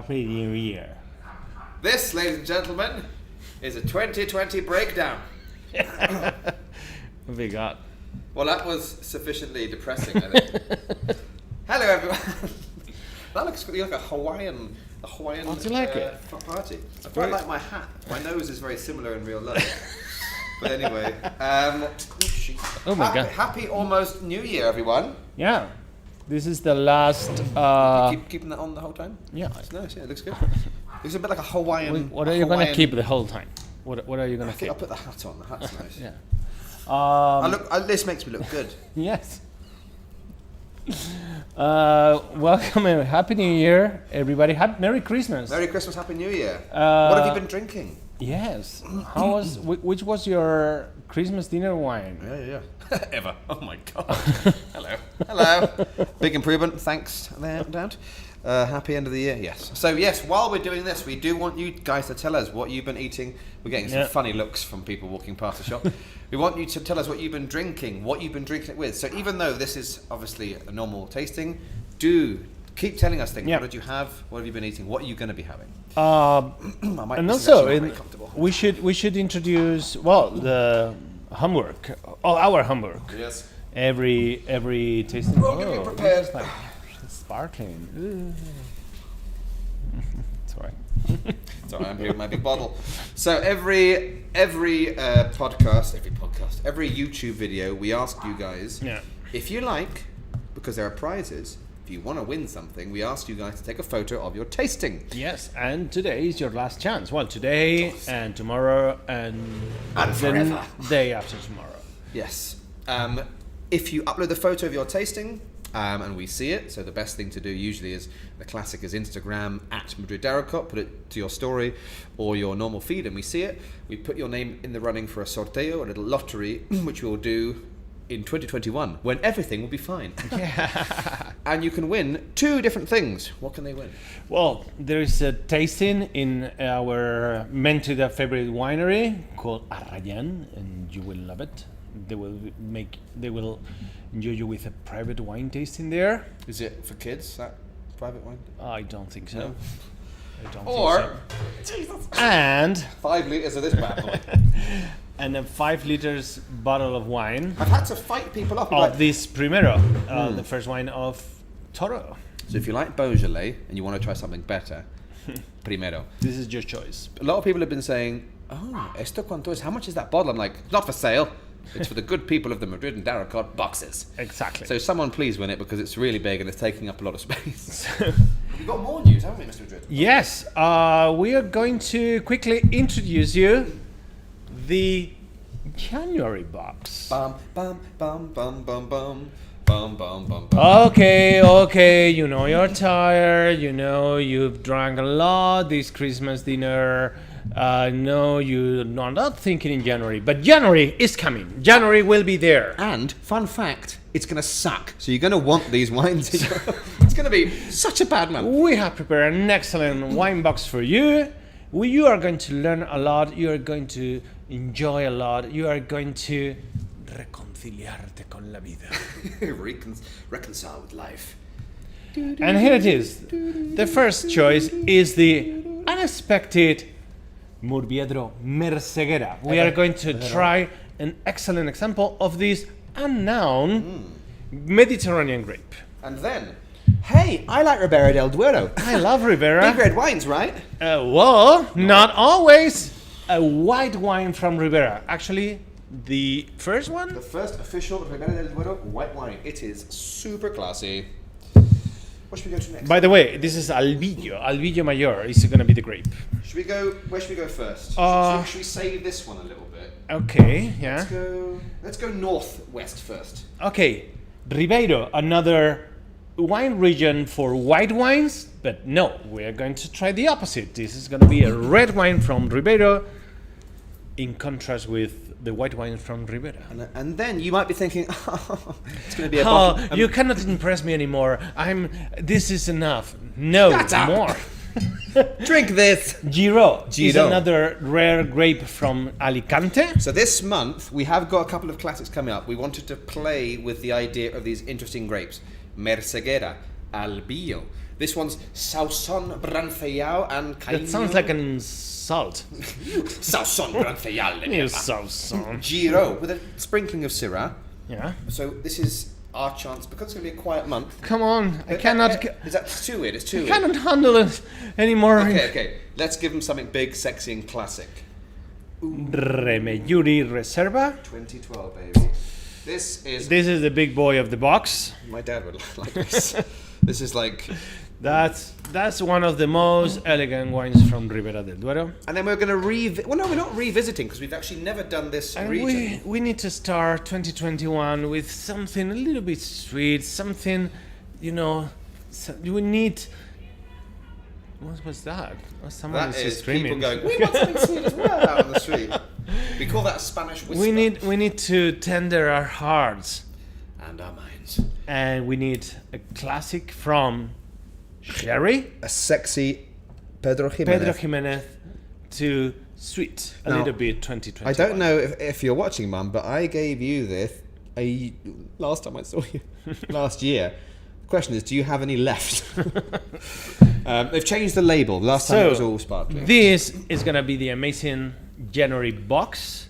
Happy New Year. This, ladies and gentlemen, is a 2020 breakdown. What we got? Well, that was sufficiently depressing, I think. Hello, everyone. That looks like a Hawaiian Oh, do you like it? party. I quite like my hat. My nose is very similar in real life. But anyway, Oh my God. Happy almost New Year, everyone. Yeah. This is the last. Keeping that on the whole time? Yeah. It's nice, yeah, it looks good. Looks a bit like a Hawaiian. What are you going to keep the whole time? What are you going I to think keep? I'll put the hat on. The hat's nice. Yeah. This makes me look good. Yes. Welcome and Happy New Year, everybody. Merry Christmas. Merry Christmas, Happy New Year. What have you been drinking? Yes. Which was your Christmas dinner wine? Yeah. Ever. Oh my God. Hello. Big improvement. Thanks, Dad. Happy end of the year. Yes. So yes, while we're doing this, we do want you guys to tell us what you've been eating. We're getting some funny looks from people walking past the shop. We want you to tell us what you've been drinking, what you've been drinking it with. So even though this is obviously a normal tasting, do keep telling us things. Yeah. What did you have? What have you been eating? What are you going to be having? And also, we should introduce the homework. Our homework. Yes. Every tasting. We're all getting prepared. It's like sparkling. It's alright. Sorry, I'm here with my big bottle. So every podcast, every YouTube video, we ask you guys if you like, because there are prizes. If you want to win something, we ask you guys to take a photo of your tasting. Yes, and today is your last chance. Well, today and tomorrow and forever. Day after tomorrow. Yes. If you upload the photo of your tasting, and we see it, so the best thing to do usually is, the classic is Instagram @MadridDaracot, put it to your story or your normal feed and we see it. We put your name in the running for a sorteo, a little lottery, which we'll do in 2021, when everything will be fine. Yeah. And you can win 2 different things. What can they win? Well, there is a tasting in our Mentida favorite winery called Arrayan, and you will love it. They will enjoy you with a private wine tasting there. Is it for kids, that private wine? I don't think so. No. I don't Or, think so. And 5 litres of this bad boy. And a 5 liters bottle of wine. I've had to fight people up of this Primero, the first wine of Toro. So if you like Beaujolais and you want to try something better, Primero. This is your choice. A lot of people have been saying, esto cuánto es? How much is that bottle? I'm like, not for sale. It's for the good people of the Madrid and Daracot boxes. Exactly. So someone please win it, because it's really big and it's taking up a lot of space. We've got more news, haven't we, Mr. Madrid? Yes. We are going to quickly introduce you the January box. Bum, bum, bum, bum, bum, bum. Bum, bum, bum, bum. Okay, you know you're tired, you know you've drank a lot this Christmas dinner. No, you're not thinking in January, but January is coming. January will be there. And, fun fact, it's going to suck. So you're going to want these wines. It's going to be such a bad month. We have prepared an excellent wine box for you. You are going to learn a lot. You are going to enjoy a lot. You are going to reconciliarte con la vida. Reconcile with life. And here it is. The first choice is the unexpected Murviedro Merceguera. We are going to try an excellent example of this unknown Mediterranean grape. And then, hey, I like Ribera del Duero. I love Ribera. Big red wines, right? Well, not always. A white wine from Ribera. Actually, the first one? The first official Ribera del Duero white wine. It is super classy. What should we go to next? By the way, this is Albillo. Albillo Mayor is going to be the grape. Where should we go first? Should we save this one a little bit? Okay, yeah. Let's go northwest first. Okay, Ribeiro, another wine region for white wines, but no, we are going to try the opposite. This is going to be a red wine from Ribeiro in contrast with the white wine from Ribera. And then you might be thinking, it's going to be a bottle. You cannot impress me anymore. This is enough. No, more. Drink this. Giro is another rare grape from Alicante. So this month, we have got a couple of classics coming up. We wanted to play with the idea of these interesting grapes. Merceguera, Albillo. This one's Sauson Branfeyal and Caino. That sounds like an insult. Sauson Branfeyal. You Sauson. Giro with a sprinkling of Syrah. Yeah. So this is our chance, because it's going to be a quiet month. Come on, I cannot. Is that too weird? It's too weird. I cannot handle it anymore. Okay. Let's give them something big, sexy, and classic. Remeyuri Reserva. 2012, baby. This is the big boy of the box. my dad would like this. This is like, That's one of the most elegant wines from Ribera del Duero. and then we're going to well, no, we're not revisiting because we've actually never done this And region. we need to start 2021 with something a little bit sweet, something, we need. What was that? Someone That is is screaming. people going, we want something sweet as well out on the street. We call that a Spanish whisper. We need to tender our hearts, and our minds. and we need a classic from sherry, A sexy Pedro Jimenez. Pedro Jimenez, to sweet a Now, little bit 2020. I don't know if you're watching, Mum, but I gave you this last time I saw you, last year. The question is, do you have any left? They've changed the label. Last time it was all sparkling. This is gonna be the amazing January box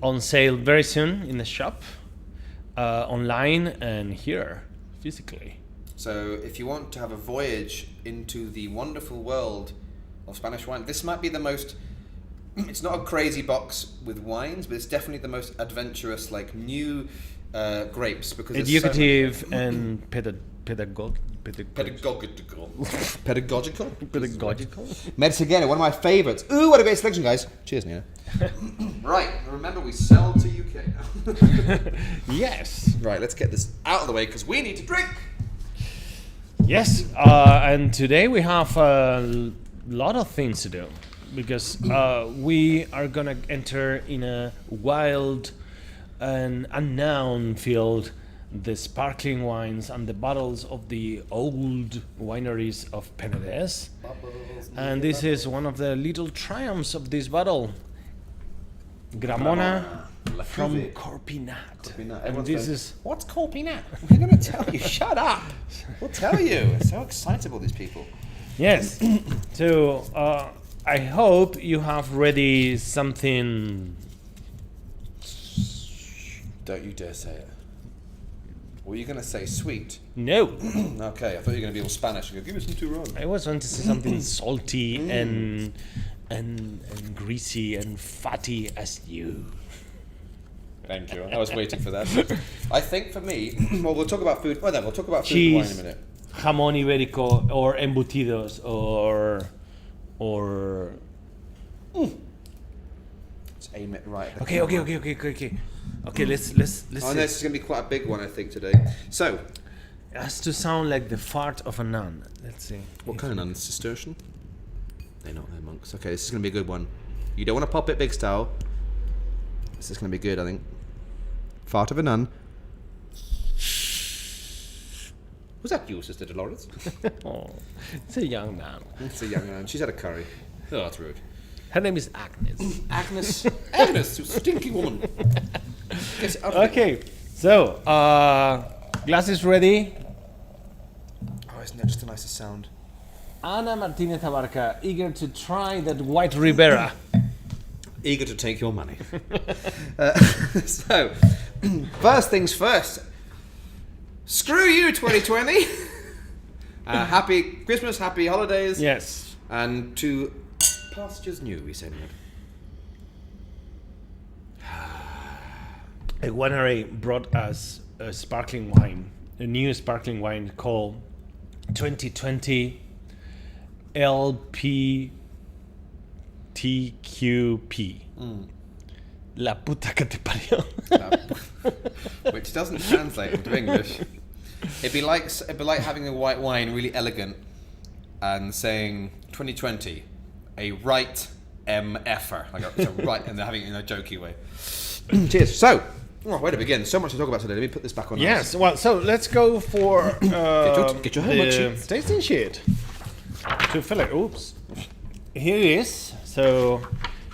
on sale very soon in the shop, online and here physically. So if you want to have a voyage into the wonderful world of Spanish wine, this might be the most... It's not a crazy box with wines, but it's definitely the most adventurous, like new grapes. Because there's Educative and pedagogical. Pedagogical. Merceguera, one of my favourites. Ooh, what a great selection, guys. Cheers, Nina. Right, remember we sell to UK now. Yes. Right, let's get this out of the way because we need to drink. Yes, and today we have a lot of things to do because we are gonna enter in a wild and unknown field, the sparkling wines and the bottles of the old wineries of Penedès. And this is one of the little triumphs of this bottle, Gramona La from Cuvée. Corpinat. And Everyone's this going, is what's Corpinat? We're going to tell you. Shut up. We'll tell you. It's so excitable, these people. yes. So I hope you have ready something. Don't you dare say it. Were you going to say sweet? No, Okay, I thought you were going to be all Spanish and go, give me some Turon. I was going to say something salty and greasy and fatty as you. Thank you. I was waiting for that. I think for me, well, we'll talk about food. Well, then we'll talk about food and wine in a Cheese, minute. jamón ibérico, or embutidos, or Let's aim it right. At the okay. Okay, let's Oh, see. no, this is going to be quite a big one, I think, today. So, It has to sound like the fart of a nun. Let's see. what kind of nuns? Cistercian? They're not, they're monks. Okay, this is going to be a good one. You don't want to pop it big style. This is going to be good, I think. Fart of a nun. Was that you, Sister Dolores? Oh, it's a young man. It's a young man. She's had a curry. Oh, that's rude. Her name is Agnes. Agnes, you stinky woman. Get it out of Okay, so glass is ready. Oh, isn't that just the nicest sound? Ana Martinez Abarca, eager to try that white Ribera. Eager to take your money. So, first things first. Screw you, 2020. Happy Christmas, happy holidays. Yes. And to pastures new, we said. A winery brought us a sparkling wine, a new sparkling wine called 2020 LPTQP. La puta que te parió. Which doesn't translate into English. It'd be like having a white wine, really elegant, and saying 2020, a right MFer, like a right, and they're having it in a jokey way. Cheers. So, where to begin? So much to talk about today. Let me put this back on. Yes, well, so let's go for Get your homework the sheets. tasting sheet to fill it. Oops, here it is. So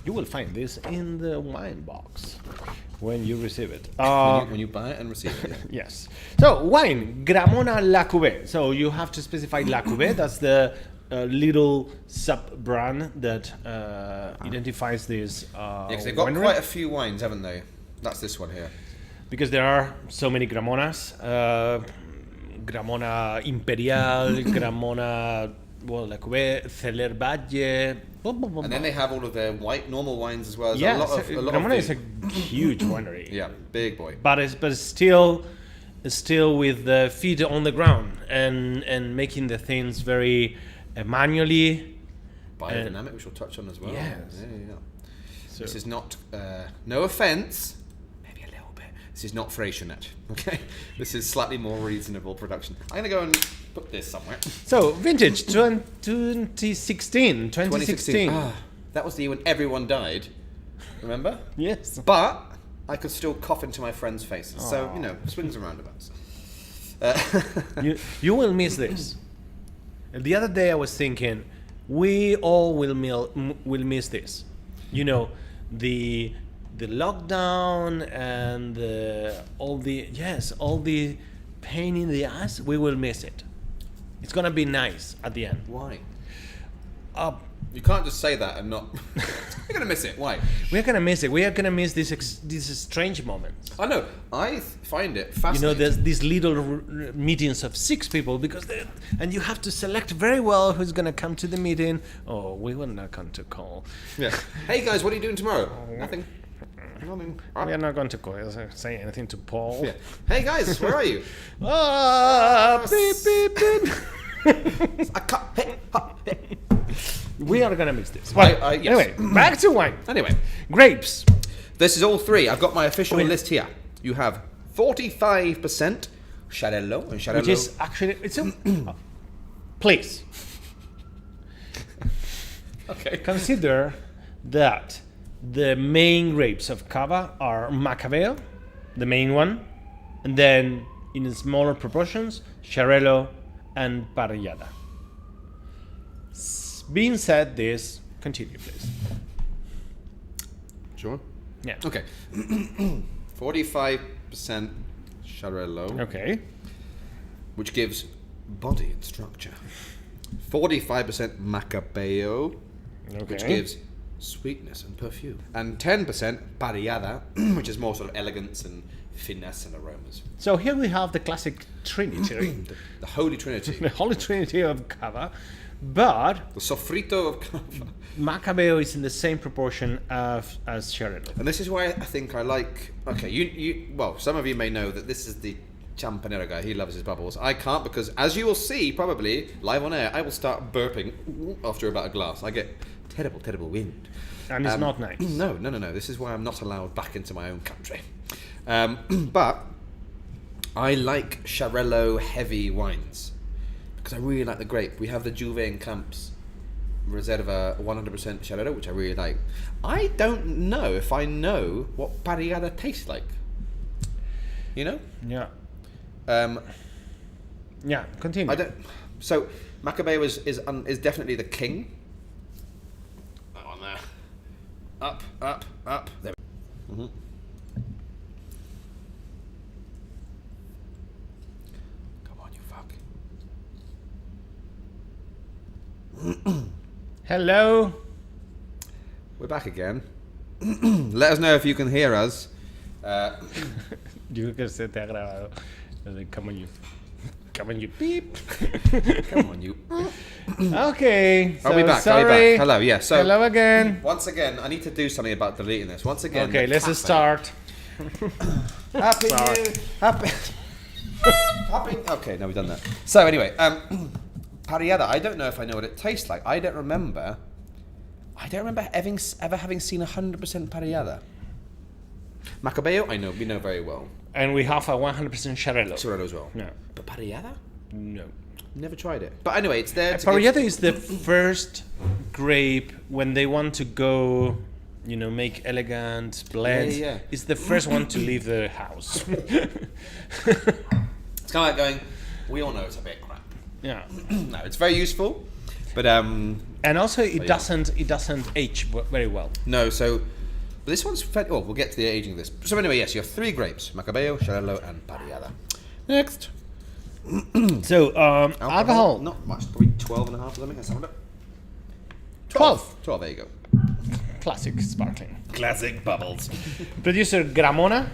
you will find this in the wine box. when you receive it. When you buy it and receive it. Yeah. Yes. So wine, Gramona La Cuvée. So you have to specify La Cuvée. That's the little sub-brand that identifies this. Because they've got winery. quite a few wines, haven't they? That's this one here. Because there are so many Gramonas. Gramona Imperial, Gramona La Cuvée, Celler Valle. And then they have all of their normal wines as well. There's Yeah, a lot of Gramona is the- a huge winery. yeah, big boy. But it's still with the feet on the ground and making the things very manually. Biodynamic, which we'll touch on as well. Yes. Yeah. So, This is not, no offence, maybe a little bit. This is not Freixenet, okay? This is slightly more reasonable production. I'm going to go and put this somewhere. so vintage 2016. Ah, that was the year when everyone died, remember? Yes. But I could still cough into my friends' faces. So, you know, swings and roundabouts. You will miss this. The other day I was thinking, we all will miss this. You know, the lockdown and all the pain in the ass. We will miss it. It's gonna be nice at the end. Why? You can't just say that and not. You're gonna miss it. Why? We're gonna miss it. We are gonna miss these strange moments. I know. I find it You fascinating. know, there's these little meetings of 6 people and you have to select very well who's gonna come to the meeting. Oh, we will not come to call. Yeah. Hey guys, what are you doing tomorrow? Nothing. Nothing. We are not going to say anything to Paul. Yeah. Hey guys, where are you? Beep, beep, beep. I can't. Hey, ha, hey. We are gonna miss this. Well, yes. Anyway, back to wine. Anyway, Grapes. this is all 3. I've got my official Wait. list here. You have 45% Xarello and Xarello. Which is actually please okay. consider that the main grapes of Cava are Macabeo, the main one, and then in smaller proportions, Xarello and Parrillada. Being said this, continue please. Sure. Yeah. Okay. 45% Xarello, Okay. which gives body and structure. 45% Macabeo, which Okay. gives sweetness and perfume. And 10% Parrillada, which is more sort of elegance and finesse and aromas. So here we have the classic trinity, The Holy Trinity. the holy trinity of Cava, but The sofrito of Cava. Macabeo is in the same proportion as Xarello. And this is why I think I like... Okay, well, some of you may know that this is the Champanero guy. He loves his bubbles. I can't because, as you will see, probably, live on air, I will start burping after about a glass. I get terrible wind. And it's not nice. No. This is why I'm not allowed back into my own country. But I like Xarello heavy wines because I really like the grape. We have the Juve and Camps Reserva 100% Xarello, which I really like. I don't know if I know what Parrillada tastes like. You know? Yeah. Um, Yeah, continue. I don't. So Macabeo is definitely the king. That one there. Up. There. Mm-hmm. Come on, you fuck. Hello. We're back again. Let us know if you can hear us. Digo que se te ha grabado. Come on, you beep. Come on, you. Okay. Are we back? Sorry. Are we back? Hello. Yeah. So Hello again. once again, I need to do something about deleting this. Once again. Okay, the let's cafe. start. Happy Sorry. New Happy. Happy. Okay, no, we've done that. So anyway, Parrillada. I don't know if I know what it tastes like. I don't remember ever having seen 100% Parrillada. Macabeo, we know very well. And we have a 100% Xarello. Xarello as well. No. But Parrillada? No. Never tried it. But anyway, it's there to Parrillada is the first grape when they want to go, make elegant blends. Yeah. It's the first one to leave the house. It's kind of like going, we all know it's a bit crap. Yeah. No, it's very useful, but And also it yeah. doesn't age very well. no. So But this one's fairly... Oh, we'll get to the aging of this. So anyway, yes, you have 3 grapes. Macabeo, Xarel·lo, and Parellada. Next. So, alcohol. Not much. Probably 12 and a half or something. Let's have a look. 12. 12, there you go. Classic sparkling. Classic bubbles. Producer Gramona,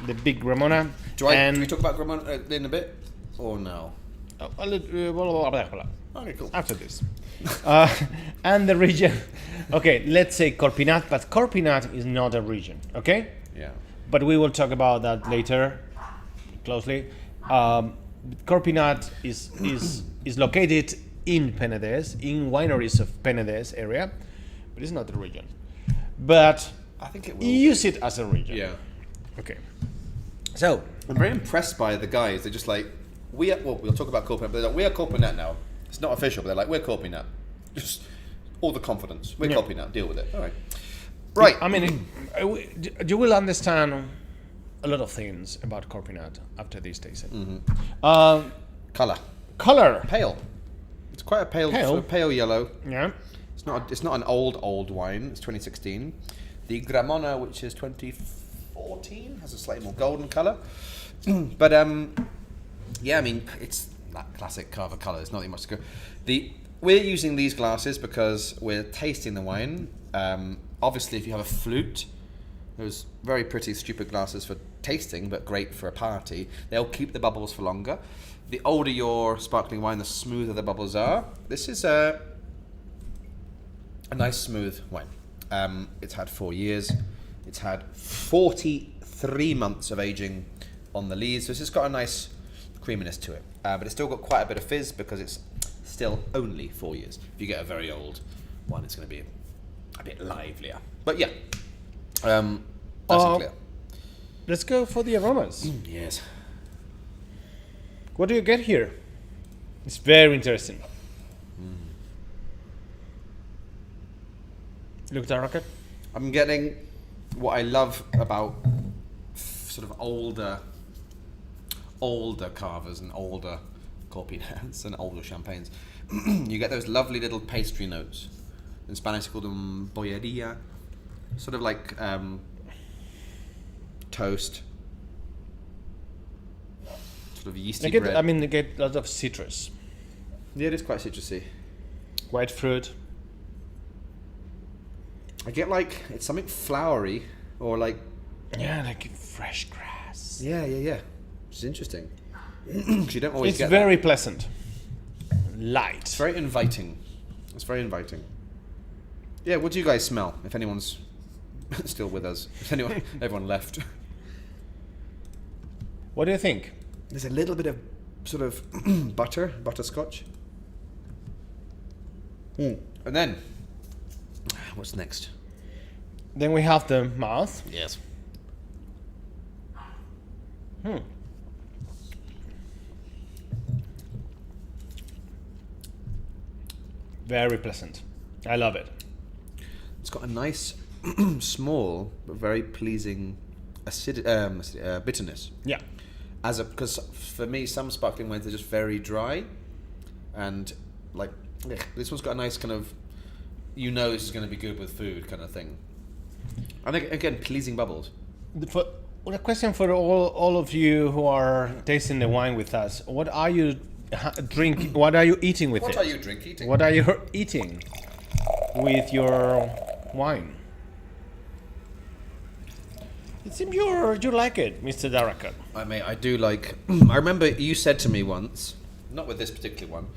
the big Gramona. Can we talk about Gramona in a bit? Or no? Okay, cool. After this. And the region. Okay, let's say Corpinat, but Corpinat is not a region, okay? Yeah. But we will talk about that later, closely. Corpinat is located in Penedès, in wineries of Penedès area, but it's not a region. But I think it will. use it as a region. Yeah. Okay. So I'm very impressed by the guys. They're just like, we'll talk about Corpinat, but they're like, we are Corpinat now. It's not official, but they're like, we're Corpinat. Just all the confidence. We're Corpinat. Deal with it. All right. Right. I mean, you will understand a lot of things about Corpinat after this tasting. Color. Color. Pale. It's quite a pale. Sort of pale yellow. Yeah. It's not an old wine. It's 2016. The Gramona, which is 2014, has a slightly more golden color. But yeah, I mean, it's that classic Cava color. There's nothing much to go. We're using these glasses because we're tasting the wine. Obviously, if you have a flute, those very pretty, stupid glasses for tasting, but great for a party. They'll keep the bubbles for longer. The older your sparkling wine, the smoother the bubbles are. This is a nice, smooth wine. It's had 4 years. It's had 43 months of aging on the lees. So it's just got a nice creaminess to it. But it's still got quite a bit of fizz because it's still only 4 years. If you get a very old one, it's going to be a bit livelier. But yeah, that's clear. Let's go for the aromas. Yes. What do you get here? It's very interesting. Look, Daraka. I'm getting what I love about sort of older carvers and older Corpinats and older champagnes. You get those lovely little pastry notes. In Spanish, they call them bollería. Sort of like toast. Sort of yeasty bread. They get lots of citrus. Yeah, it is quite citrusy. White fruit. I get like, it's something flowery or like... Yeah, like fresh grass. Yeah. Which is interesting. Because you don't always It's get very that. pleasant. Light. It's very inviting. Yeah, what do you guys smell? If anyone's still with us. Everyone left. What do you think? There's a little bit of sort of butterscotch. And then, what's next? Then we have the mouth. Yes. Very pleasant. I love it. It's got a nice, small but very pleasing bitterness. Yeah. Because for me, some sparkling wines are just very dry, and like this one's got a nice kind of, this is going to be good with food kind of thing. And again, pleasing bubbles. A question for all of you who are tasting the wine with us: what are you drinking? What are you eating with it? What are you drinking? What are you eating with your wine? It seems you like it, Mr. Daraka. I do like. I remember you said to me once, not with this particular one,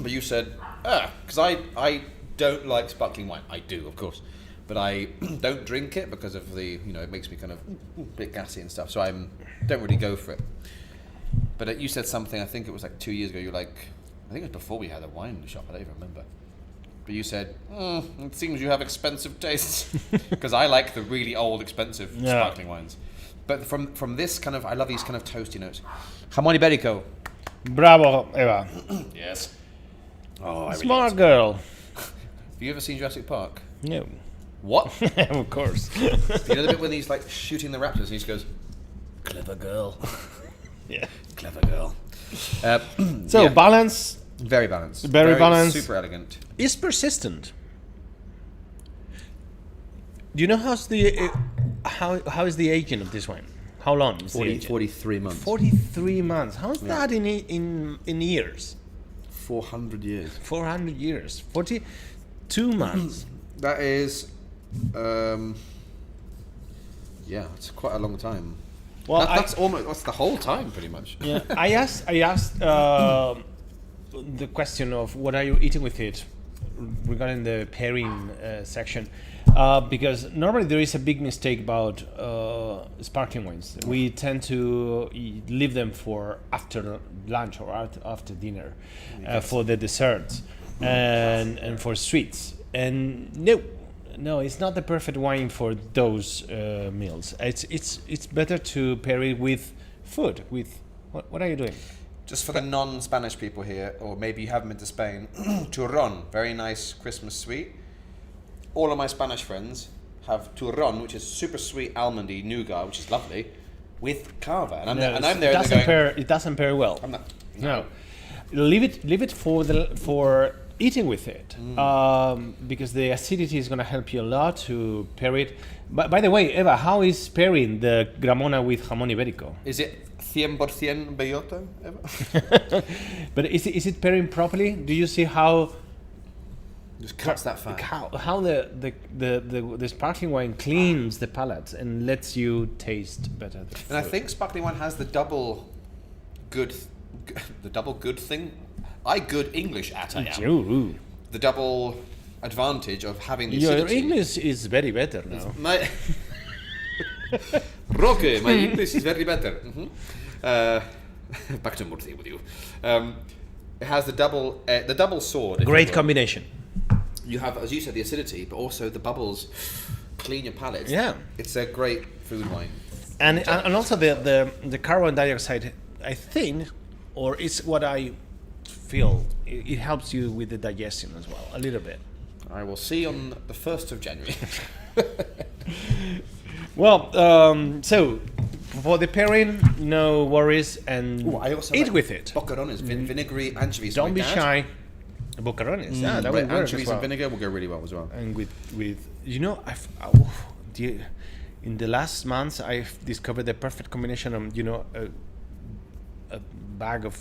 but you said, because I don't like sparkling wine. I do, of course, but I don't drink it because of the, it makes me kind of a bit gassy and stuff. So I don't really go for it. But you said something. I think it was like 2 years ago. You're like, I think it was before we had a wine shop. I don't even remember. But you said, it seems you have expensive tastes. Because I like the really old, expensive sparkling wines. But from this kind of, I love these kind of toasty notes. Jamón Ibérico. Bravo, Eva. Yes. Oh, I Smart girl. Have you ever seen Jurassic Park? No. What? Of course. You know the bit when he's like shooting the raptors and he just goes, clever girl. Yeah. Clever girl. Balance. Very balanced. Very balanced. Super elegant. Is persistent. Do you know how is the aging of this wine? How long is the aging? 43 months. 43 months. How's that in years? 400 years. 400 years. 42 months. That is, it's quite a long time. Well, that's the whole time, pretty much. Yeah, I asked the question of what are you eating with it regarding the pairing section, because normally there is a big mistake about sparkling wines. We tend to leave them for after lunch or after dinner, for the desserts and for sweets. And no, it's not the perfect wine for those meals. It's better to pair it with food. With what are you doing? Just for the non-Spanish people here, or maybe you haven't been to Spain, turrón, very nice Christmas sweet. All of my Spanish friends have turrón, which is super sweet almondy nougat, which is lovely, with cava. And I'm there. It doesn't pair well. No. Leave it for eating with it, because the acidity is going to help you a lot to pair it. By the way, Eva, how is pairing the Gramona with jamón ibérico? Is it 100% bellota, Eva? But is it pairing properly? Do you see how just cuts that fat? How the sparkling wine cleans the palate and lets you taste better. And I think sparkling wine has the double good thing. I good English at I am. Ooh. The double advantage of having the Your acidity. English is very better now. Roque, my English is very better. Back to Murcia with you. It has the double sword. Great combination. You have, as you said, the acidity, but also the bubbles clean your palate. Yeah, it's a great food wine. And also the carbon dioxide, I think, or it's what I feel, it helps you with the digestion as well, a little bit. I will see on the 1st of January. Well, so for the pairing, no worries, and I also eat like with it. Boquerones, vinegary anchovies. Don't be shy. Boquerones, that will work anchovies as well. and vinegar will go really well as well. And with you know, in the last months, I've discovered the perfect combination of a bag of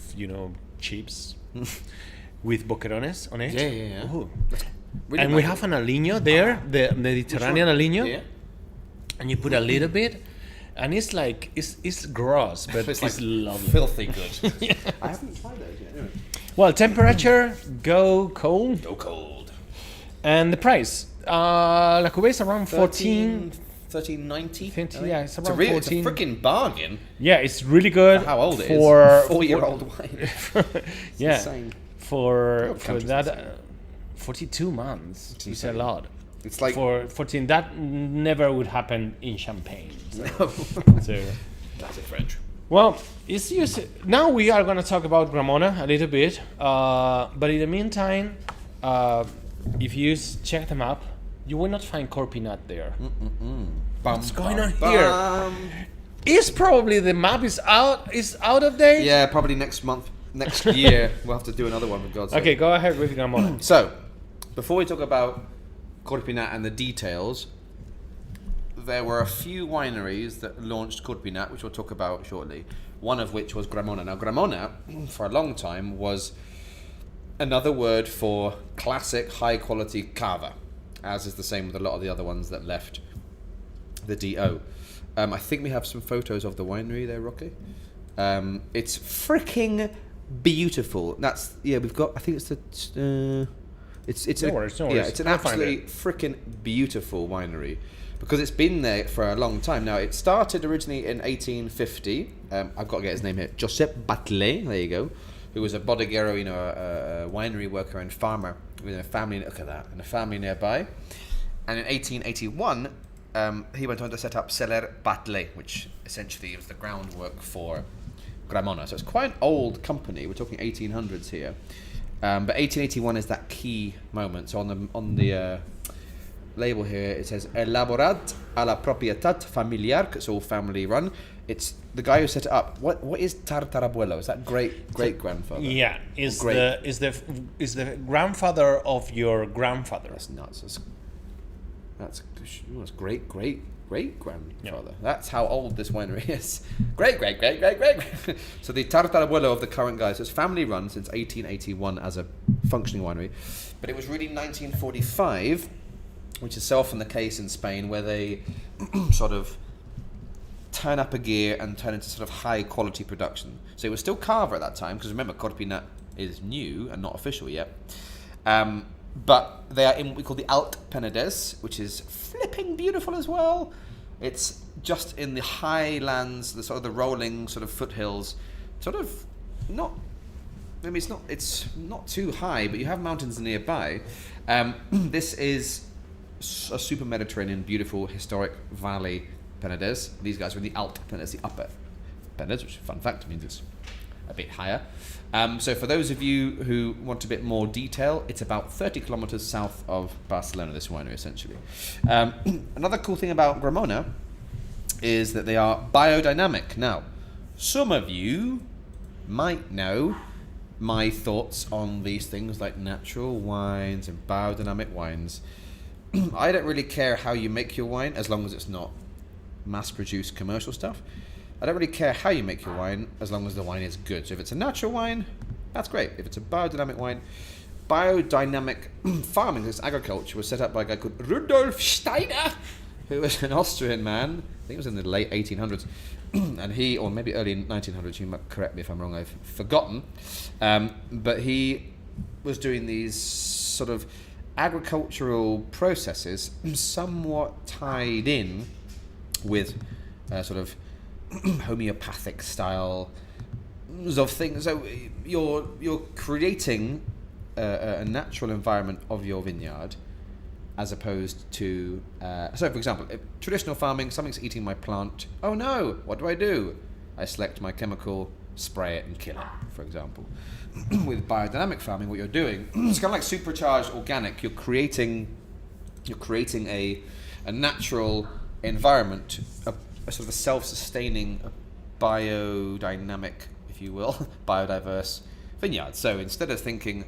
chips with boquerones on it. Yeah. Really and we have an aliño there, the Mediterranean aliño. Yeah. And you put a little bit, and it's like it's gross, but it's like lovely, filthy good. Yeah. I haven't tried those yet. Anyway. Well, temperature, go cold. Go cold. And the price, La Cuvée is around 13.90. Yeah, it's around 14. It's a freaking bargain. Yeah, it's really good. For how old it for is? 4-year-old wine. Yeah, insane. For that, 42 months. It's a lot. It's like for 14. That never would happen in Champagne. So, so that's French. Well, it's just, now we are going to talk about Gramona a little bit, but in the meantime, if you check them up, you will not find Corpinat there. What's going on here? Is probably the map is out of date? Yeah, probably next year we'll have to do another one with God's sake. Okay, go ahead with Gramona. So, before we talk about Corpinat and the details, there were a few wineries that launched Corpinat, which we'll talk about shortly, one of which was Gramona. Now, Gramona, for a long time, was another word for classic high-quality cava, as is the same with a lot of the other ones that left the DO. I think we have some photos of the winery there, Rocky. It's freaking beautiful. We've got, I think it's the... It's no worries. It's an absolutely freaking beautiful winery because it's been there for a long time. Now, it started originally in 1850. I've got to get his name here. Josep Batlle, there you go, who was a bodeguero, a winery worker and farmer with a family. Look at that, and a family nearby. And in 1881, he went on to set up Celler Batlle, which essentially was the groundwork for Gramona. So it's quite an old company. We're talking 1800s here. But 1881 is that key moment. So on the label here, it says elaborat a la propiedad familiar. It's all family run. It's the guy who set it up. What is Tartarabuelo? Is that great grandfather? Yeah, is the grandfather of your grandfather. That's nuts. That's great grandfather. That's how old this winery is. Great. So the Tartarabuelo of the current guys, it's family run since 1881 as a functioning winery, but it was really 1945, which is so often the case in Spain, where they sort of turn up a gear and turn into sort of high quality production. So it was still Cava at that time, because remember, Corpinat is new and not official yet. But they are in what we call the Alt Penedès, which is flipping beautiful as well. It's just in the highlands, the sort of the rolling sort of foothills, sort of not. I mean, it's not too high, but you have mountains nearby. This is a super Mediterranean, beautiful, historic valley Penedès. These guys are in the Alt Penedès, the upper Penedès, which, fun fact, means it's a bit higher. So for those of you who want a bit more detail, it's about 30 kilometers south of Barcelona, this winery, essentially. Another cool thing about Gramona is that they are biodynamic. Now, some of you might know my thoughts on these things like natural wines and biodynamic wines. I don't really care how you make your wine, as long as it's not mass-produced commercial stuff. I don't really care how you make your wine, as long as the wine is good. So if it's a natural wine, that's great. If it's a biodynamic wine, biodynamic farming, this agriculture, was set up by a guy called Rudolf Steiner, who was an Austrian man. I think it was in the late 1800s. And he, or maybe early 1900s, you might correct me if I'm wrong, I've forgotten. But he was doing these sort of agricultural processes somewhat tied in with sort of homeopathic style of things. So you're creating a natural environment of your vineyard, as opposed to so for example, if traditional farming, something's eating my plant. Oh no, what do? I select my chemical, spray it and kill it, for example. With biodynamic farming, what you're doing, it's kind of like supercharged organic. You're creating a natural environment, a sort of a self-sustaining, biodynamic, if you will, biodiverse vineyard. So instead of thinking,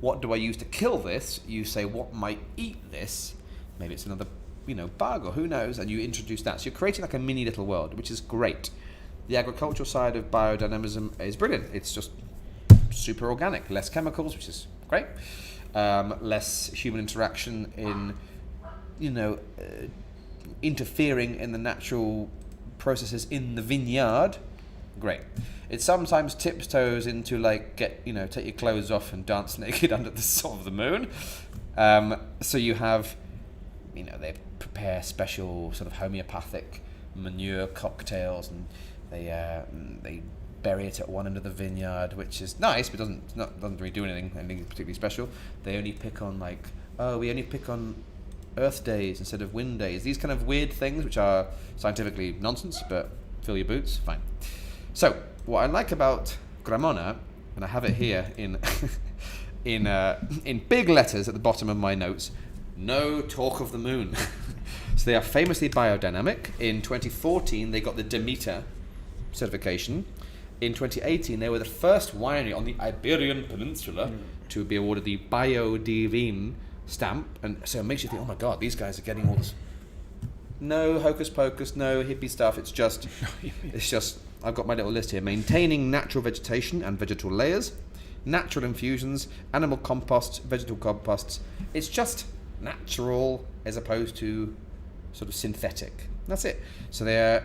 what do I use to kill this, you say, what might eat this? Maybe it's another, bug, or who knows, and you introduce that. So you're creating like a mini little world, which is great. The agricultural side of biodynamism is brilliant. It's just super organic, less chemicals, which is great. Less human interaction in, interfering in the natural processes in the vineyard. Great. It sometimes tiptoes into take your clothes off and dance naked under the sun of the moon. So you have, they prepare special sort of homeopathic manure cocktails, and they bury it at one end of the vineyard, which is nice, but doesn't really do anything particularly special. They only pick on we only pick on Earth days instead of wind days. These kind of weird things, which are scientifically nonsense, but fill your boots, fine. So what I like about Gramona, and I have it here in big letters at the bottom of my notes, no talk of the moon. So they are famously biodynamic. In 2014, they got the Demeter certification. In 2018, they were the first winery on the Iberian Peninsula to be awarded the Biodivine stamp, and so it makes you think, oh my god, these guys are getting all this. No hocus pocus, no hippie stuff. It's just I've got my little list here: maintaining natural vegetation and vegetal layers, natural infusions, animal composts, vegetal composts. It's just natural as opposed to sort of synthetic. That's it. So they are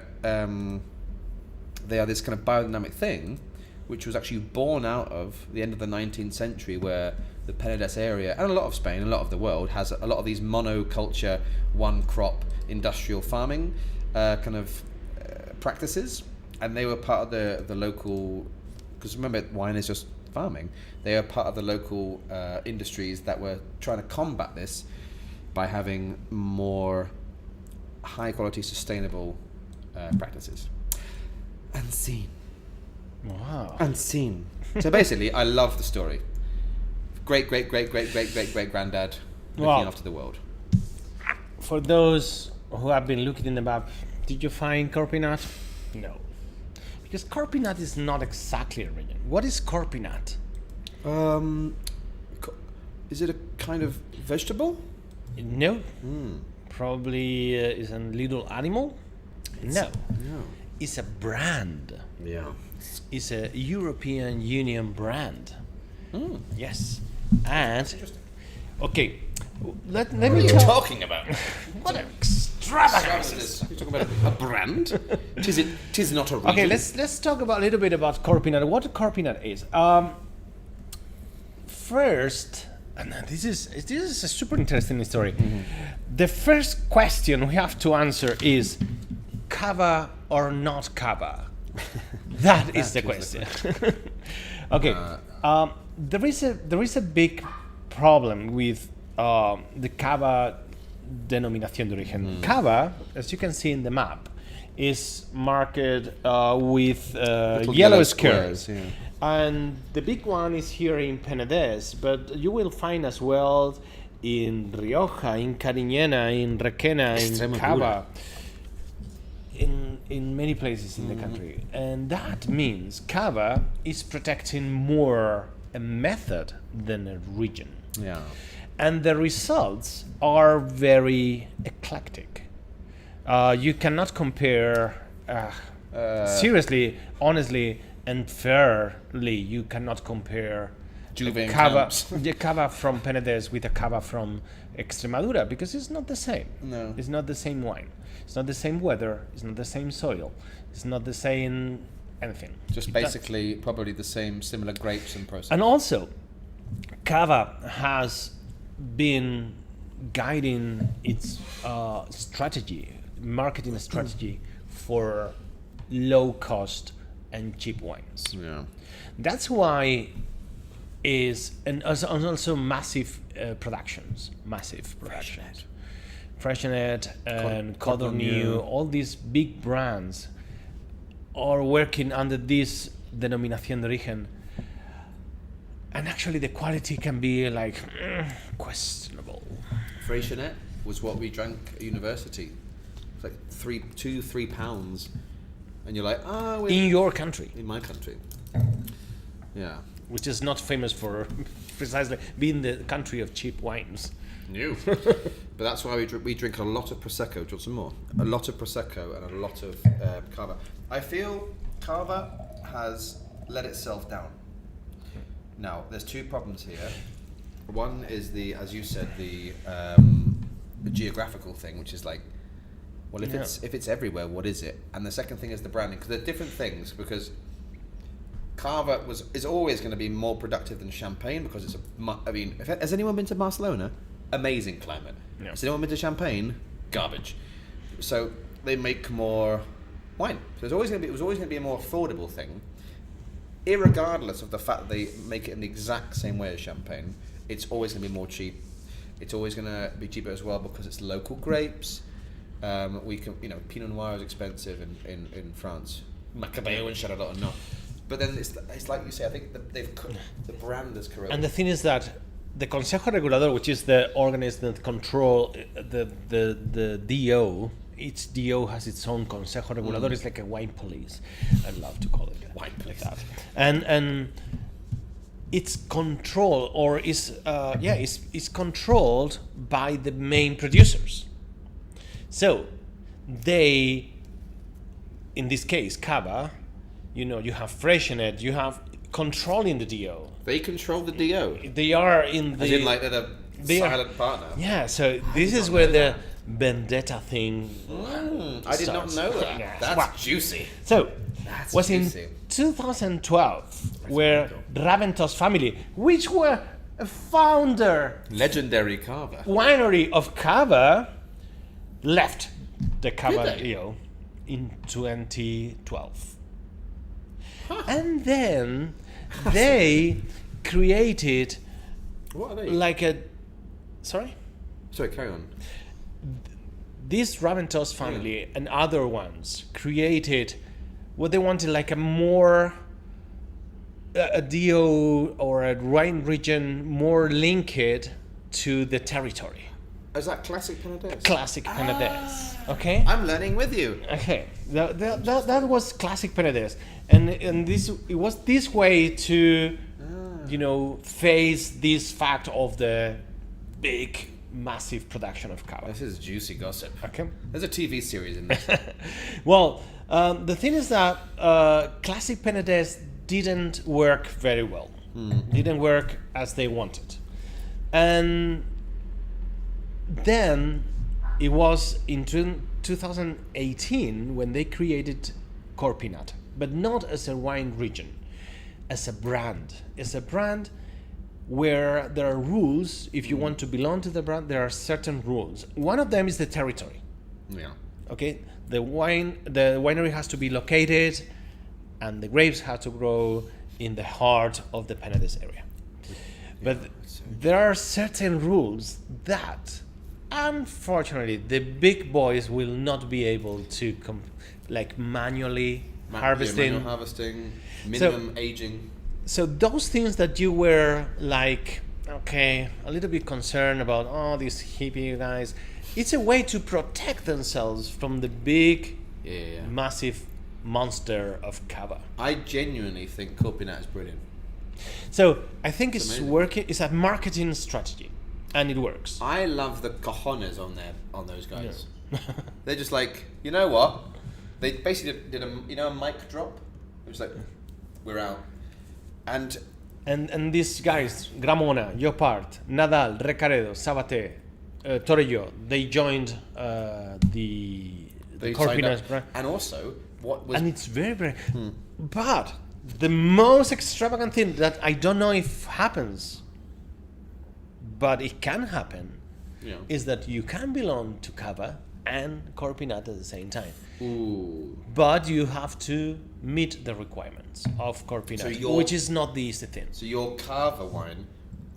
this kind of biodynamic thing, which was actually born out of the end of the 19th century, where the Penedès area, and a lot of Spain, a lot of the world, has a lot of these monoculture, one crop industrial farming practices, and they were part of the local, because remember, wine is just farming. They are part of the local industries that were trying to combat this by having more high quality, sustainable practices. Unseen. Wow. Unseen. So basically, I love the story. Great granddad looking after the world. For those who have been looking in the map, did you find Corpinat? No. Because Corpinat is not exactly a region. What is Corpinat? Is it a kind of vegetable? No. Probably is a little animal. No, No. it's a brand. Yeah. It's a European Union brand. Yes, and okay, let What are me you talk. talking about? What an extravagance! You're talking about a brand? Tis not a region. Okay, let's talk about a little bit about Corpinat. What Corpinat is. First, and this is a super interesting story. The first question we have to answer is cava or not cava. That is the question. Okay, there is a big problem with the cava denominación de origen. Cava, as you can see in the map, is marked with yellow squares. yeah. And the big one is here in Penedès, but you will find as well in Rioja, in Cariñena, in Requena, in Extremadura. Cava, in many places in the country. And that means Cava is protecting more a method than a region. Yeah. And the results are very eclectic. You cannot compare, seriously, honestly, and fairly, you cannot compare Juve and cava, Camps. the cava from Penedès with a cava from Extremadura, because it's not the same. No. It's not the same wine. It's not the same weather. It's not the same soil. It's not the same anything. Just basically probably the same similar grapes and process. And also, cava has been guiding its strategy, marketing strategy for low cost and cheap wines. Yeah. That's why is and also massive productions. Freshenet and Codorniu, all these big brands are working under this denominación de origen. And actually the quality can be like questionable. Freixenet was what we drank at university. It's like 3 pounds. And you're like, we're In your country, in my country. Yeah. which is not famous for precisely being the country of cheap wines. New. But that's why we drink a lot of Prosecco. Do you want some more? A lot of Prosecco and a lot of Cava. I feel Cava has let itself down. Now, there's two problems here. One is as you said, the geographical thing, which is like, well, if it's everywhere, what is it? And the second thing is the branding, because they're different things. Because Cava is always going to be more productive than Champagne because it's has anyone been to Barcelona? Amazing climate. Yeah. Has anyone been to Champagne? Garbage. So they make more wine. So it was always going to be a more affordable thing, irregardless of the fact that they make it in the exact same way as Champagne. It's always going to be more cheap. It's always going to be cheaper as well because it's local grapes. Pinot Noir is expensive in France. Macabeo and Chardonnay not. But then it's like you say. I think the brand is correct. And the thing is that the Consejo Regulador, which is the organism that control the DO, each DO has its own Consejo Regulador. It's like a wine police. I love to call it wine police. Like that. And it's controlled or is controlled by the main producers. So they, in this case, Cava, you have Freixenet, you have controlling the DO. They control the DO. They are in the. As in, like, they're the silent partner. Yeah, so this is where the vendetta thing. I did not starts. know that. Yeah. That's Wow. juicy. So, That's was juicy. in 2012 where Raventós family, which were a founder Legendary Cava. winery of Cava, left the Cava Did they? DO in 2012. And then they created What are they? like a. Sorry? Sorry, carry on. This Raventós family and other ones created what they wanted, like a more. A DO or a wine region more linked to the territory. Is that classic Penedès? Classic Penedès. Okay? I'm learning with you. Okay, that was classic Penedès, and it was this way to, face this fact of the big massive production of cava. This is juicy gossip. Okay. There's a TV series in this. Well, the thing is that classic Penedès didn't work very well. Didn't work as they wanted. And then it was in 2018 when they created Corpinat, but not as a wine region, as a brand. It's a brand where there are rules. If you want to belong to the brand, there are certain rules. One of them is the territory. Yeah. Okay, the winery has to be located, and the grapes have to grow in the heart of the Penedès area. But there are certain rules that, unfortunately, the big boys will not be able to manually harvesting. Manual harvesting, minimum aging. So those things that you were like, okay, a little bit concerned about, oh, these hippie guys, it's a way to protect themselves from the big, massive monster of cava. I genuinely think Corpinat is brilliant. So I think it's amazing. working. It's a marketing strategy, and it works. I love the cojones on those guys. They're just like, you know what? They basically did a mic drop. It was like, we're out. And these guys, Gramona, Yopart, Nadal, Recaredo, Sabaté, Torello, they joined the Corpinat brand. And also, what was... And it's very, very... But the most extravagant thing that I don't know if happens, but it can happen, is that you can belong to cava and Corpinat at the same time. Ooh. But you have to meet the requirements of Corpinat, which is not the easy thing. So your cava wine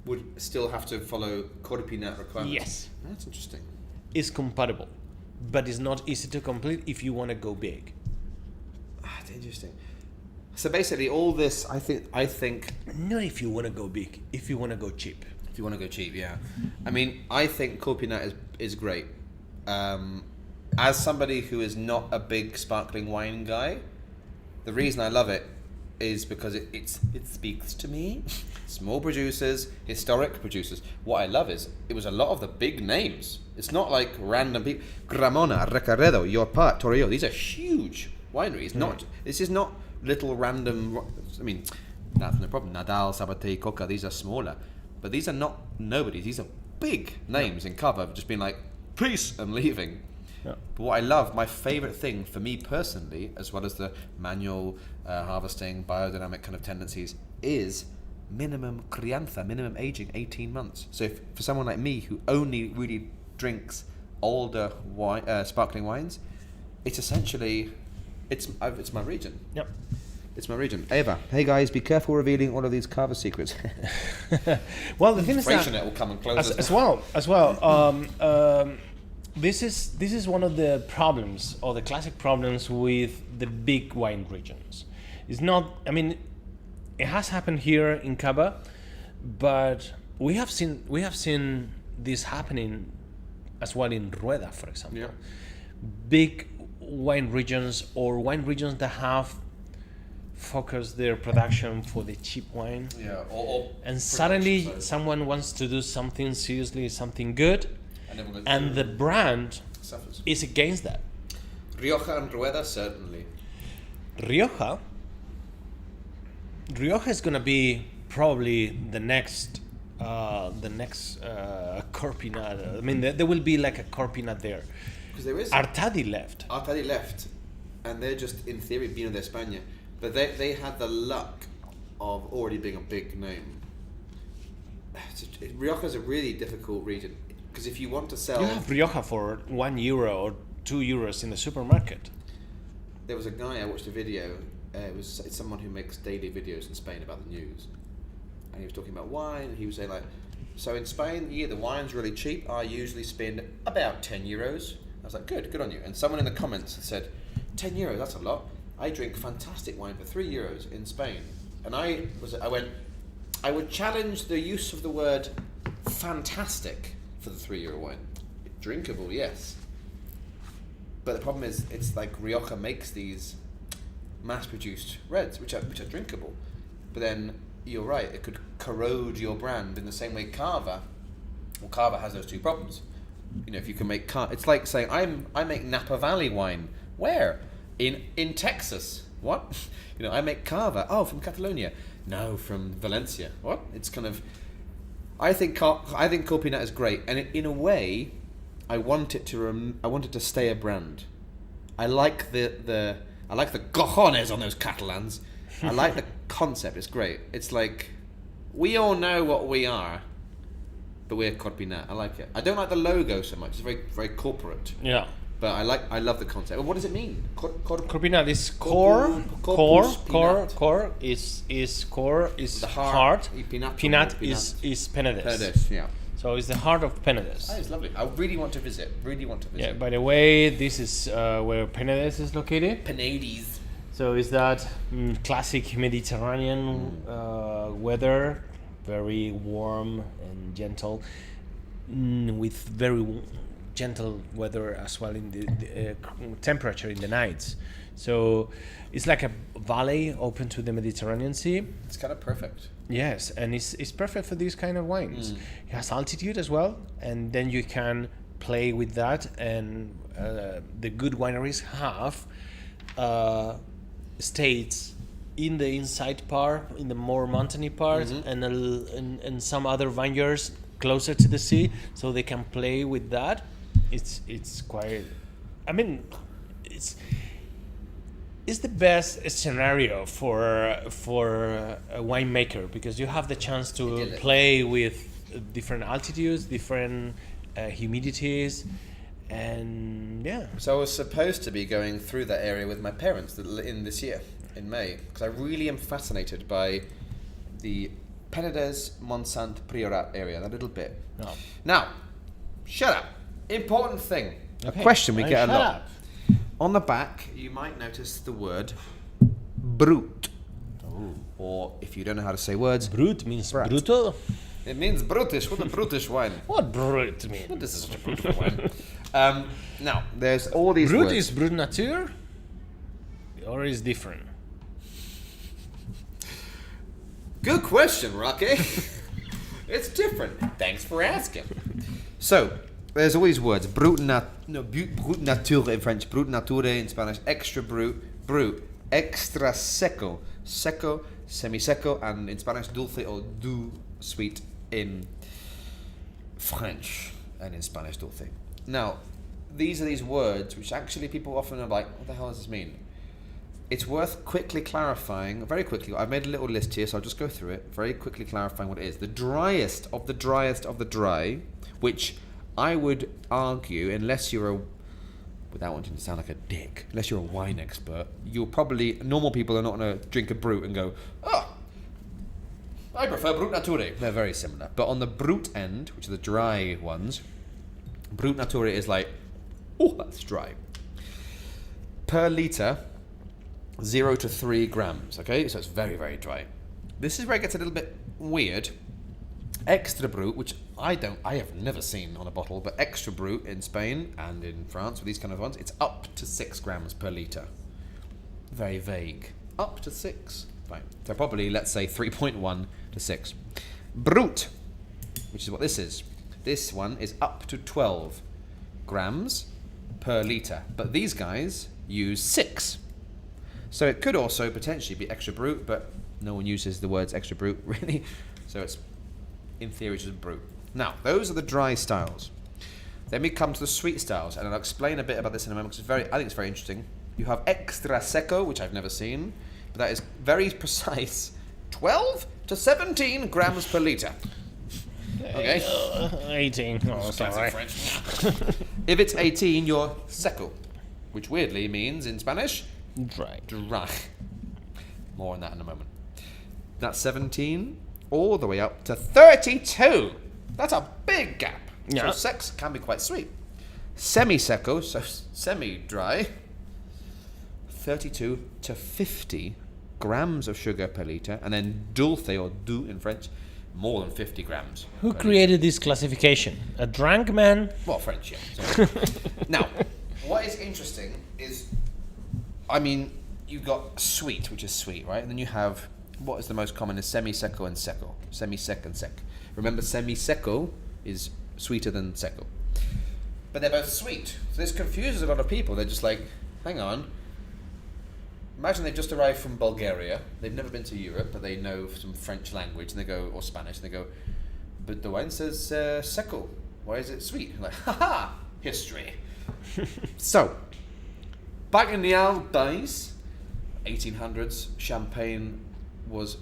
would still have to follow Corpinat requirements? Yes. That's interesting. It's compatible, but it's not easy to complete if you want to go big. That's interesting. So basically all this, I think... Not if you want to go big, if you want to go cheap. If you want to go cheap, yeah. I mean, I think Corpinat is great. As somebody who is not a big sparkling wine guy, the reason I love it is because it speaks to me. Small producers, historic producers. What I love is it was a lot of the big names. It's not like random people. Gramona, Recaredo, Yopart, Torello. These are huge wineries. This is not little random. I mean, that's no problem. Nadal, Sabaté, Coca. These are smaller, but these are not nobodies. These are big names in cava. Just being like, peace, I'm leaving. Yeah. But what I love, my favorite thing for me personally, as well as the manual harvesting, biodynamic kind of tendencies, is minimum crianza, minimum aging, 18 months. So for someone like me who only really drinks older sparkling wines, it's essentially, it's my region. Yep. It's my region. Eva, hey guys, be careful revealing all of these cava secrets. Well, the thing is that Freixenet will come and close us. as well. This is one of the problems, or the classic problems with the big wine regions. It's not. I mean, it has happened here in Cava, but we have seen this happening as well in Rueda, for example. Yeah. Big wine regions, or wine regions that have focused their production for the cheap wine. Yeah. And suddenly someone wants to do something seriously, something good, and the brand suffers. is against that. Rioja and Rueda, certainly. Rioja is going to be probably the next Corpinat. I mean, there will be like a Corpinat there. Because there is. Artadi left. Artadi left, and they're just in theory Vino de España, but they had the luck of already being a big name. Rioja is a really difficult region because if you want to sell, You have Rioja for €1 or €2 in the supermarket. there was a guy I watched a video. It's someone who makes daily videos in Spain about the news, and he was talking about wine. And he was saying like, so in Spain, the wine's really cheap. I usually spend about €10. I was like, good on you. And someone in the comments said, €10, that's a lot. I drink fantastic wine for €3 in Spain. And I went, I would challenge the use of the word fantastic for the €3 wine. Drinkable, yes. But the problem is, it's like Rioja makes these mass-produced reds, which are drinkable. But then, you're right, it could corrode your brand in the same way Cava Well, Cava has those two problems. You know, if you can make it's like saying I make Napa Valley wine. Where? In Texas. What? You know, I make Cava. Oh, from Catalonia. No, from Valencia. What? It's kind of. I think Corpinat is great, and in a way, I want it to stay a brand. I like the cojones on those Catalans. I like the concept. It's great. It's like we all know what we are, but we're Corpinat. I like it. I don't like the logo so much. It's very very corporate. Yeah. But I love the concept. What does it mean? Corpinat is core is The heart. Pinat Is Penedès. Penedès, yeah. So it's the heart of Penedès. Oh, it's lovely. I really want to visit. Yeah. By the way, this is where Penedès is located. Penedès. So is that classic Mediterranean weather, very warm and gentle, with very gentle weather as well in the temperature in the nights. So it's like a valley open to the Mediterranean Sea. It's kind of perfect. Yes, and it's perfect for these kind of wines. It has altitude as well, and then you can play with that. And the good wineries have estates in the inside part, in the more mountainy part, and some other vineyards closer to the sea, so they can play with that. It's quite. I mean, it's the best scenario for a winemaker, because you have the chance to play with different altitudes, different humidities, and yeah. So I was supposed to be going through that area with my parents in this year, in May, because I really am fascinated by the Penedès Montsant Priorat area, that little bit. Oh. Now, shut up. Important thing. Okay. A question we get a Shut lot. up. On the back, you might notice the word brut. Oh. Or if you don't know how to say words, Brut means Brat. brutal. it means brutish. What a brutish wine. What brut mean? What is such a brutal wine? Now, there's all these Brut words. is brut nature, or is different? Good question, Rocky. It's different. Thanks for asking. So, there's all these words. Brut nature in French, brut nature in Spanish, extra brut, extra seco, seco, semi-seco, and in Spanish, dulce or doux, sweet in French, and in Spanish, dulce. Now, these are these words which actually people often are like, what the hell does this mean? It's worth quickly clarifying, very quickly. I've made a little list here, so I'll just go through it, very quickly clarifying what it is. The driest of the driest of the dry, which I would argue, unless you're without wanting to sound like a dick, unless you're a wine expert, normal people are not going to drink a brut and go, oh, I prefer brut nature. They're very similar. But on the brut end, which are the dry ones, brut nature is like, oh, that's dry. Per litre, 0 to 3 grams, okay? So it's very, very dry. This is where it gets a little bit weird. Extra brut, which I have never seen on a bottle, but extra brut in Spain and in France with these kind of ones, it's up to 6 grams per litre. Very vague. Up to 6. Fine. So probably, let's say 3.1 to 6. Brut, which is what this is. This one is up to 12 grams per litre. But these guys use 6. So it could also potentially be extra brut, but no one uses the words extra brut, really. So it's, in theory, just brut. Now, those are the dry styles. Then we come to the sweet styles, and I'll explain a bit about this in a moment, because I think it's very interesting. You have extra seco, which I've never seen, but that is very precise. 12 to 17 grams per litre. Okay? 18. Oh, sorry. If it's 18, you're seco, which weirdly means, in Spanish, Dry. dry. More on that in a moment. That's 17, all the way up to 32. That's a big gap. Yeah. So sex can be quite sweet. Semi-seco, so semi-dry, 32 to 50 grams of sugar per litre, and then dulce or doux in French, more than 50 grams. Who created this classification? A drunk man? Well, French, yeah. So. Now, what is interesting is, I mean, you've got sweet, which is sweet, right? And then you have, what is the most common is semi-seco and seco. Semi-sec and sec. Remember, semi-seco is sweeter than Secco. But they're both sweet. So this confuses a lot of people. They're just like, hang on. Imagine they've just arrived from Bulgaria. They've never been to Europe, but they know some French language, and they go, or Spanish, and they go, but the wine says Secco. Why is it sweet? I'm like, haha, history. So, back in the old days, 1800s, Champagne was,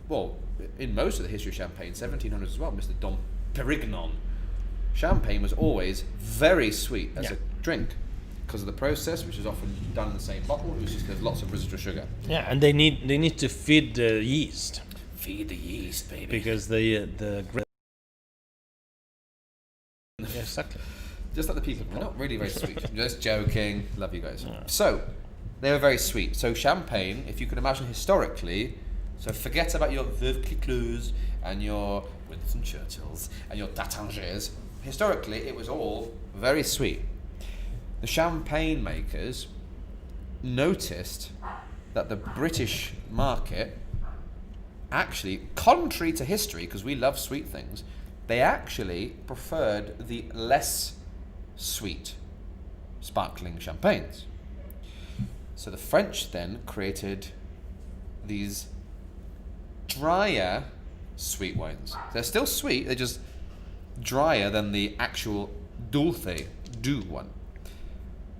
well, in most of the history of Champagne, 1700s as well, Mr. Dom Perignon. Champagne was always very sweet as a drink because of the process, which is often done in the same bottle, which is there's lots of residual sugar. Yeah, and they need to feed the yeast. Feed the yeast, baby. Because exactly. Just like the people, they're not really very sweet. I'm just joking. Love you guys. Yeah. So, they were very sweet. So Champagne, if you can imagine historically, so forget about your Veuve Clicquot and your Winston Churchills and your Datangers. Historically, it was all very sweet. The champagne makers noticed that the British market actually, contrary to history, because we love sweet things, they actually preferred the less sweet sparkling champagnes. So the French then created these drier sweet wines. They're still sweet, they're just drier than the actual dulce, doux one.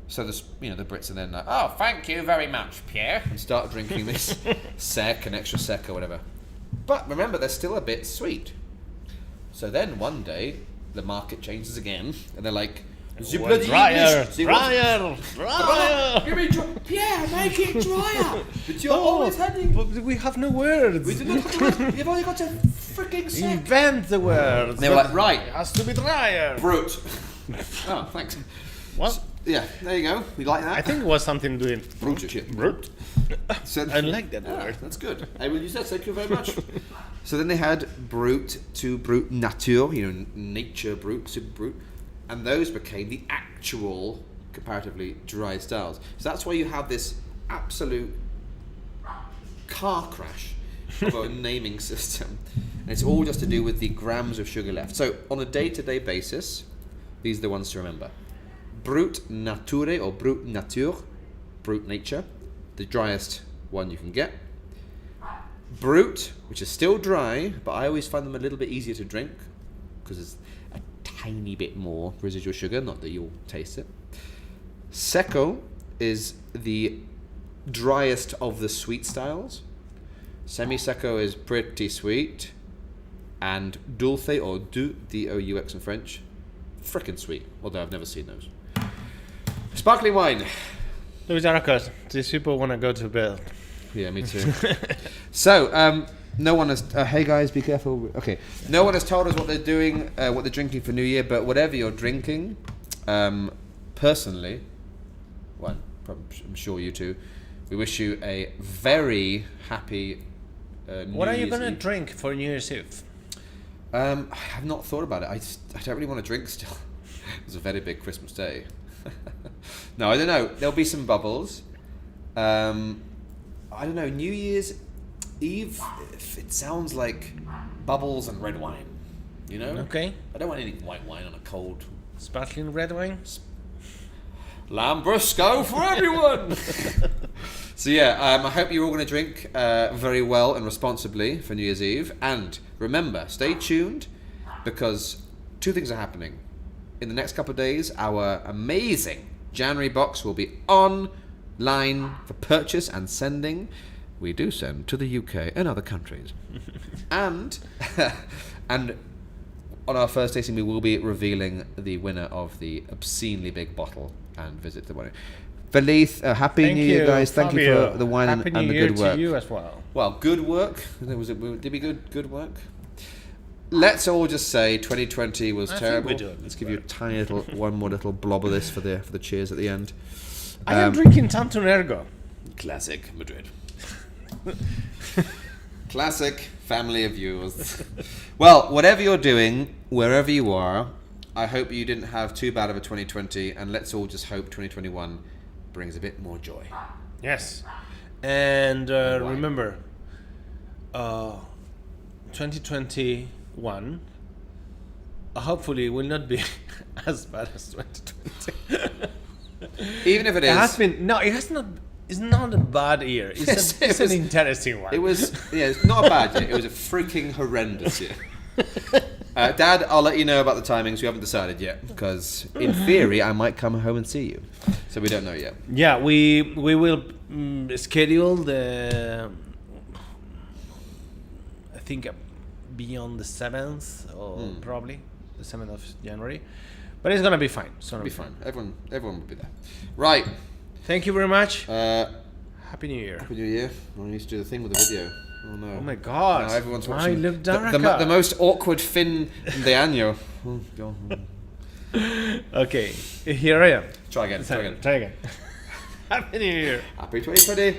So the Brits are then like, oh, thank you very much, Pierre, and start drinking this sec and extra sec or whatever. But remember, they're still a bit sweet. So then one day, the market changes again, and they're like, drier. Give me Pierre, make it drier. But you're always having... But we have no words. We do not have words. You've only got to freaking say. Invent the words. They were like, right. It has to be drier. Brute. Oh, thanks. What? Yeah, there you go. We like that. I think it was something doing... Brute. So, I like that word. That's good. I will use that. Thank you very much. So then they had Brut to Brut Nature, nature Brut, super Brut. And those became the actual, comparatively dry styles. So that's why you have this absolute car crash of a naming system. And it's all just to do with the grams of sugar left. So on a day-to-day basis, these are the ones to remember. Brut Nature or Brut Nature, Brut Nature, the driest one you can get. Brut, which is still dry, but I always find them a little bit easier to drink because it's a tiny bit more residual sugar, not that you'll taste it. Secco is the driest of the sweet styles. Semi-secco is pretty sweet. And dulce or doux, D-O-U-X in French, frickin' sweet, although I've never seen those. Sparkling wine. Louis Aracos, these people want to go to bed. Yeah, me too. So, no one has... hey guys, be careful. Okay. No one has told us what they're doing, what they're drinking for New Year, but whatever you're drinking, personally, well, I'm sure you too, we wish you a very happy New Year's Eve. What are you going to drink for New Year's Eve? I have not thought about it. I don't really want to drink still. It's a very big Christmas day. No, I don't know. There'll be some bubbles. I don't know. New Year's Eve, it sounds like bubbles and red wine. You know? Okay. I don't want any white wine on a cold... Sparkling red wine? Lambrusco for everyone! So yeah, I hope you're all going to drink very well and responsibly for New Year's Eve. And remember, stay tuned because two things are happening. In the next couple of days, our amazing January box will be online for purchase and sending. We do send to the UK and other countries. and on our first tasting, we will be revealing the winner of the obscenely big bottle and visit the winner. Feliz, happy New Year, guys. Thank you for the wine and the good work. Happy New Year to you as well. Well, good work. Did we good work? Let's all just say 2020 was terrible. Let's give you a tiny little, one more little blob of this for the cheers at the end. I am drinking Tantum Ergo. Classic Madrid. Classic family of yours. Well, whatever you're doing, wherever you are, I hope you didn't have too bad of a 2020, and let's all just hope 2021 brings a bit more joy. Yes. And remember, 2021 hopefully it will not be as bad as 2020. Even if it It is, has been no, it has not. It's not a bad year. Yes, It's it was- an interesting one. it was. Yeah, it's not a bad year. It was a freaking horrendous year. Dad, I'll let you know about the timings. We haven't decided yet because, in theory, I might come home and see you. So we don't know yet. Yeah, we will schedule the. I think beyond the 7th or probably the 7th of January, but it's gonna be fine. It's gonna It'll be fine. Everyone will be there. Right. Thank you very much. Uh, Happy New Year. Happy New Year. I need to do the thing with the video. Oh no. Oh my God. No, everyone's Why watching. look The most awkward fin de año. Oh, God. Okay, here I am. Try again. Try again. Happy New Year. Happy 2020.